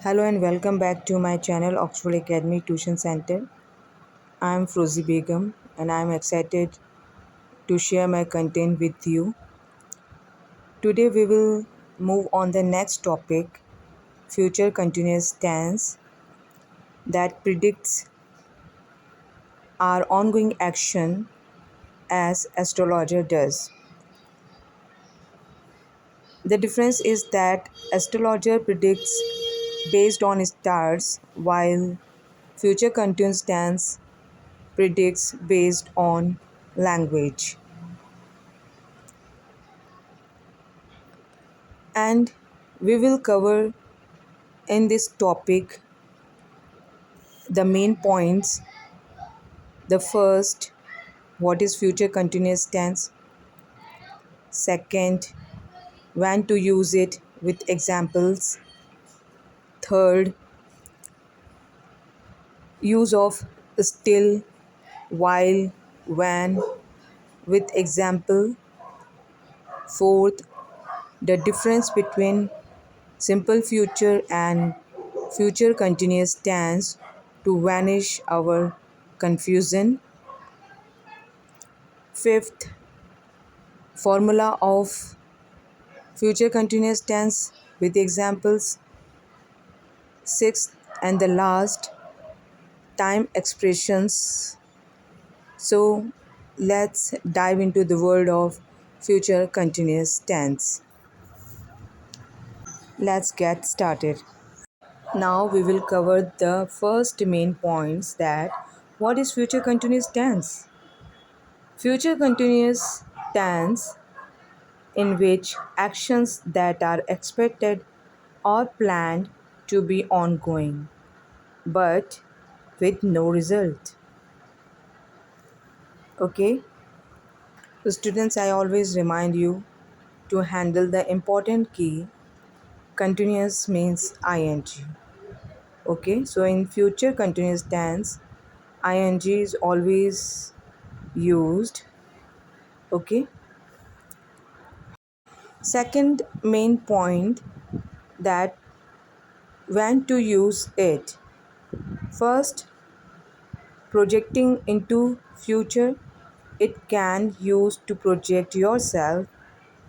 Hello and welcome back to my channel Oxford Academy Tuition Center. I am Frozi Begum and I am excited to share my content with you. Today we will move on the next topic, future continuous tense that predicts our ongoing action as astrologer does. The difference is that astrologer predicts based on stars while future continuous tense predicts based on language. And we will cover in this topic the main points. The first, what is future continuous tense? Second, when to use it with examples. Third, use of still, while, when with example. Fourth, the difference between simple future and future continuous tense to vanish our confusion. Fifth, formula of future continuous tense with examples. Sixth and the last, time expressions. So let's dive into the world of future continuous tense. Let's get started. Now we will cover the first main points, that what is future continuous tense? Future continuous tense in which actions that are expected or planned to be ongoing but with no result. Okay, so students, I always remind you to handle the important key. Continuous means ing. Okay, so in future continuous tense, ing is always used. Okay, second main point, that when to use it. First, projecting into future, it can use to project yourself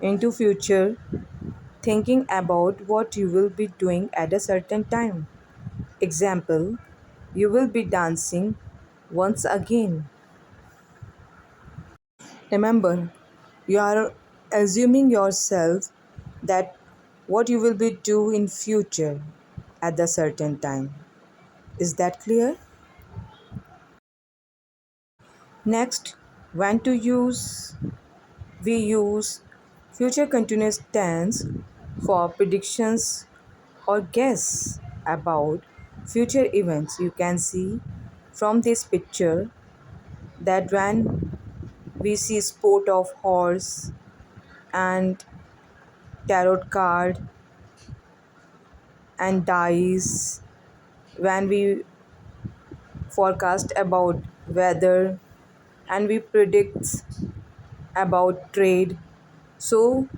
into future, thinking about what you will be doing at a certain time. Example, you will be dancing once again. Remember, you are assuming yourself that what you will be do in future at the certain time. Is that clear? Next, when to use. We use future continuous tense for predictions or guess about future events. You can see from this picture that when we see sport of horse and tarot card and dice, when we forecast about weather and we predict about trade, so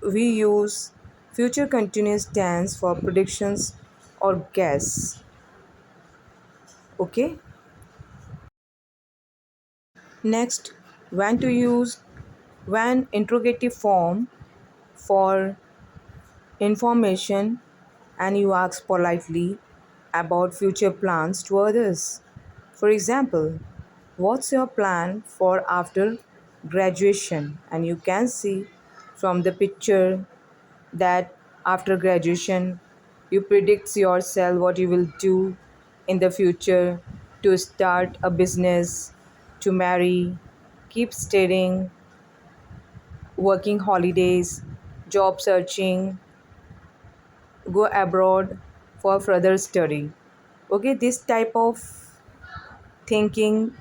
we use future continuous tense for predictions or guess. Okay, next, when to use. When interrogative form for information and you ask politely about future plans to others. For example, what's your plan for after graduation? And you can see from the picture that after graduation you predict yourself what you will do in the future, to start a business, to marry, keep studying, working holidays, job searching, go abroad for further study. Okay, this type of thinking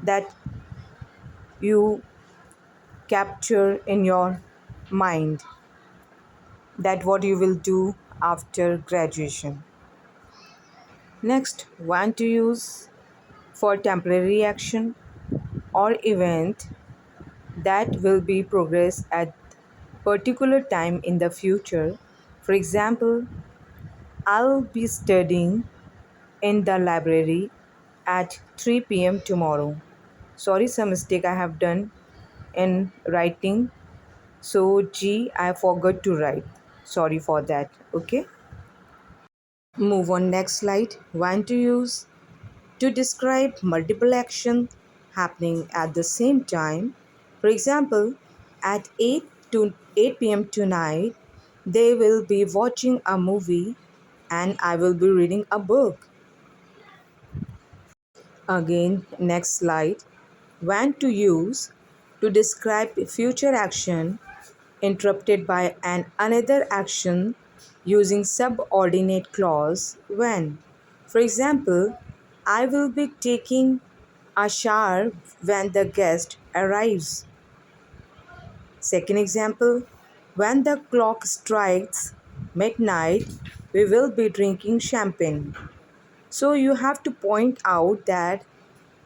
that you capture in your mind, that what you will do after graduation. Next, want to use for temporary action or event that will be progress at particular time in the future. For example, I'll be studying in the library at 3 p.m. tomorrow. Sorry, some mistake I have done in writing. So, G, I forgot to write. Sorry for that. Okay. Move on next slide. When to use to describe multiple action happening at the same time. For example, at 8 p.m. tonight, they will be watching a movie and I will be reading a book. Again, next slide. When to use to describe future action interrupted by an another action using subordinate clause when. For example, I will be taking a shower when the guest arrives. Second example, when the clock strikes midnight, we will be drinking champagne. So you have to point out that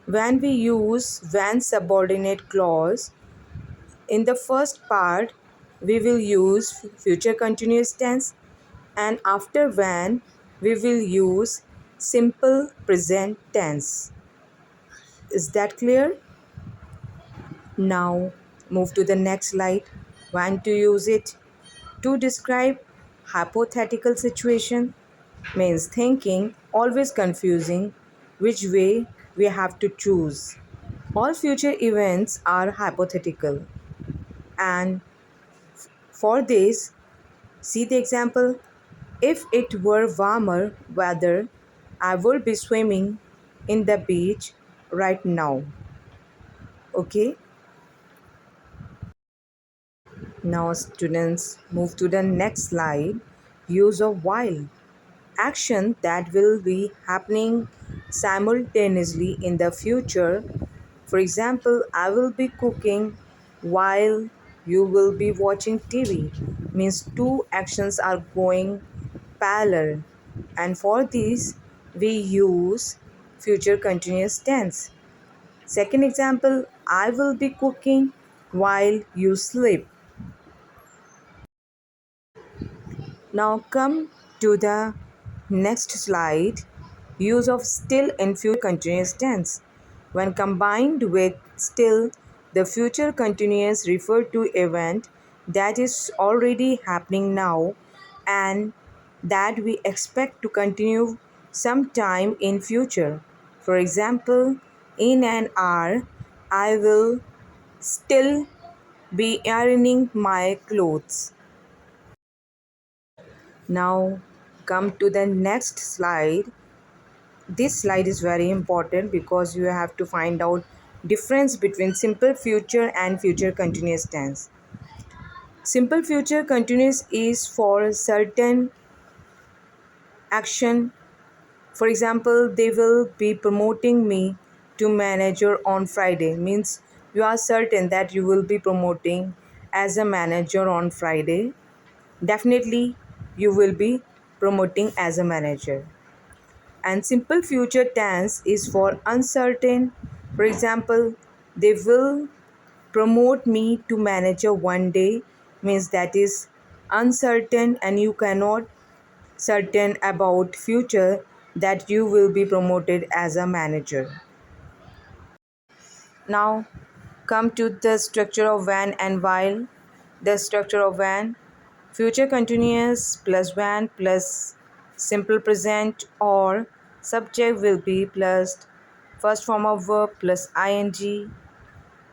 when we use when subordinate clause, in the first part we will use future continuous tense, and after when we will use simple present tense. Is that clear? Now move to the next slide. When to use it to describe hypothetical situation means thinking always confusing which way we have to choose. All future events are hypothetical, and for this, see the example. If it were warmer weather, I would be swimming in the beach right now. Okay, now students move to the next slide. Use of while. Action that will be happening simultaneously in the future. For example, I will be cooking while you will be watching TV. Means two actions are going parallel, and for these we use future continuous tense. Second example, I will be cooking while you sleep. Now come to the next slide. Use of still in future continuous tense. When combined with still, the future continuous refer to event that is already happening now and that we expect to continue sometime in future. For example, in an hour, I will still be ironing my clothes. Now come to the next slide. This slide is very important because you have to find out difference between simple future and future continuous tense. Simple future continuous is for certain action. For example, they will be promoting me to manager on Friday. Means you are certain that you will be promoting as a manager on Friday. Definitely you will be promoting as a manager. And simple future tense is for uncertain. For example, they will promote me to manager one day, means that is uncertain and you cannot certain about future that you will be promoted as a manager. Now come to the structure of when and while. The structure of when: future continuous plus when plus simple present or subject will be plus first form of verb plus ing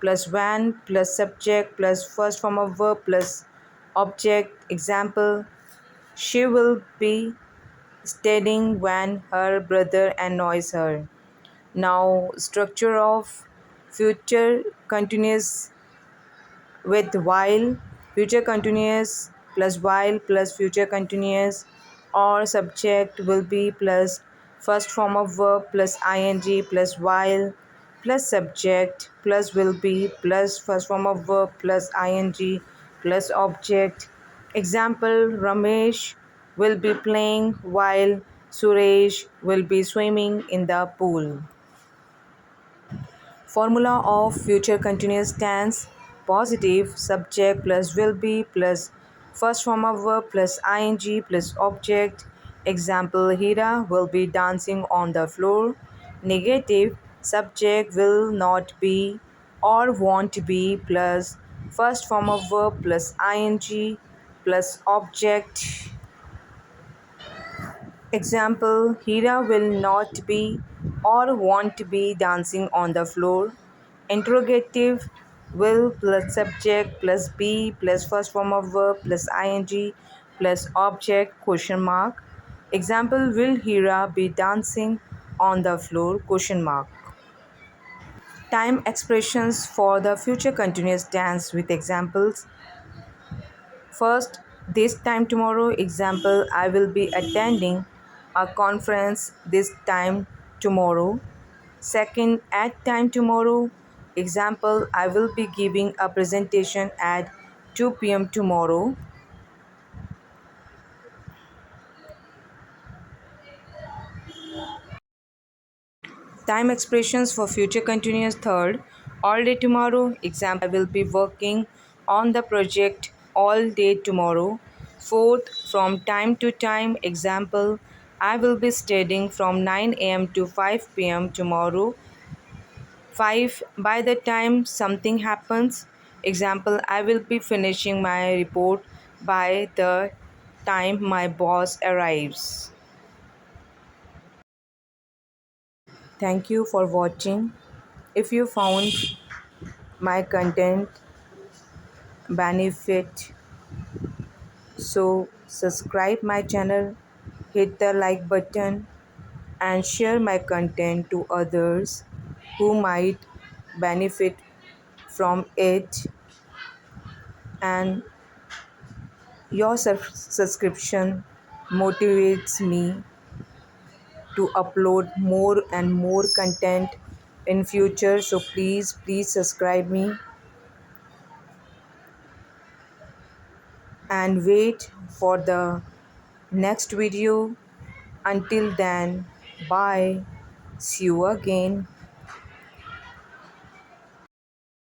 plus when plus subject plus first form of verb plus object. Example: she will be studying when her brother annoys her. Now structure of future continuous with while, future continuous plus while plus future continuous, or subject will be plus first form of verb plus ing plus while plus subject plus will be plus first form of verb plus ing plus object. Example: Ramesh will be playing while Suresh will be swimming in the pool. Formula of future continuous tense: positive subject plus will be plus first form of verb plus ing plus object. Example, Hira will be dancing on the floor. Negative, subject will not be or won't be plus first form of verb plus ing plus object. Example, Hira will not be or won't be dancing on the floor. Interrogative, will plus subject plus be plus first form of verb plus ing plus object question mark. Example, will Hira be dancing on the floor question mark. Time expressions for the future continuous tense with examples. First, this time tomorrow. Example, I will be attending a conference this time tomorrow. Second, at time tomorrow. Example, I will be giving a presentation at 2 p.m. tomorrow. Time expressions for future continuous. Third, all day tomorrow. Example, I will be working on the project all day tomorrow. Fourth, from time to time. Example, I will be studying from 9 a.m. to 5 p.m. tomorrow. 5, by the time something happens. Example, I will be finishing my report by the time my boss arrives. Thank you for watching. If you found my content benefit, so subscribe my channel, hit the like button and share my content to others who might benefit from it. And your subscription motivates me to upload more and more content in future, so please subscribe me and wait for the next video. Until then, bye. See you again.